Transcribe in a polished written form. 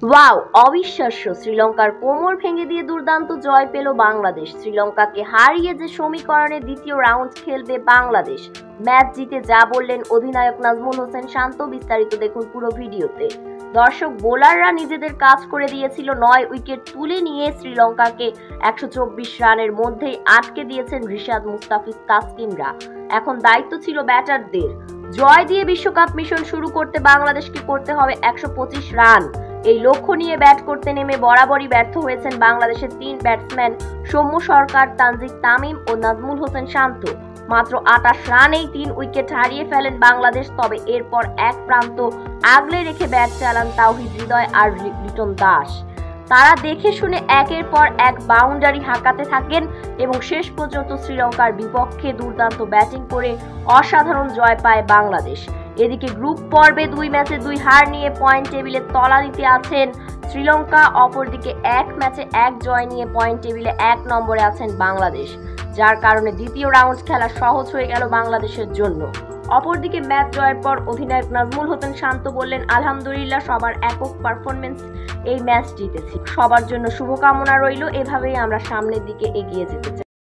Wow, অবিশ্বাস্য! শ্রীলঙ্কার কোমর ভেঙে দিয়ে দুর্দান্ত জয় পেল বাংলাদেশ। শ্রীলঙ্কাকে হারিয়ে যে সমীকরণে দ্বিতীয় রাউন্ড খেলবে বাংলাদেশ, ম্যাচ জিতে যা বললেন অধিনায়ক নাজমুল হোসেন শান্ত, বিস্তারিত দেখুন পুরো ভিডিওতে। দর্শক, বোলাররা নিজেদের কাজ করে দিয়েছিল। ৯ উইকেট তুলে নিয়ে শ্রীলঙ্কাকে ১২৪ রানের মধ্যেই আটকে দিয়েছেন রিশাদ, মুস্তাফিজ, তাসকিনরা। এখন দায়িত্ব ছিল ব্যাটারদের। জয় দিয়ে বিশ্বকাপ মিশন শুরু করতে বাংলাদেশকে করতে হবে ১২৫ রান। এই লক্ষ্য নিয়ে ব্যাট করতে নেমে বরাবরই ব্যর্থ হয়েছেন বাংলাদেশের ৩ ব্যাটসম্যান সৌম্য সরকার, তানজিদ তামিম ও নাজমুল হোসেন শান্ত। মাত্র ২৮ রানেই ৩ উইকেট হারিয়ে ফেলেন বাংলাদেশ। তবে এরপর এক প্রান্ত আগলে রেখে ব্যাট চালান তাওহিদ হৃদয় আর লিটন দাস। তারা দেখে শুনে একের পর এক বাউন্ডারি হাঁকাতে থাকেন এবং শেষ পর্যন্ত শ্রীলঙ্কার বিপক্ষে দুর্দান্ত ব্যাটিং করে অসাধারণ জয় পায় বাংলাদেশ। এদিকে গ্রুপ পর্বে ২ ম্যাচে ২ হার নিয়ে পয়েন্ট টেবিলে তলানিতে আছেন শ্রীলঙ্কা। অপরদিকে ১ ম্যাচে ১ জয় নিয়ে পয়েন্ট টেবিলে ১ নম্বরে আছেন বাংলাদেশ, যার কারণে দ্বিতীয় রাউন্ড খেলা সহজ হয়ে গেল বাংলাদেশের জন্য। অপরদিকে ম্যাচ জয়ের পর অধিনায়ক নাজমুল হোসেন শান্ত বললেন, আলহামদুলিল্লাহ, সবার একক পারফরমেন্স এই ম্যাচ জিতেছি। সবার জন্য শুভকামনা রইল। এভাবেই আমরা সামনের দিকে এগিয়ে যেতে চাই।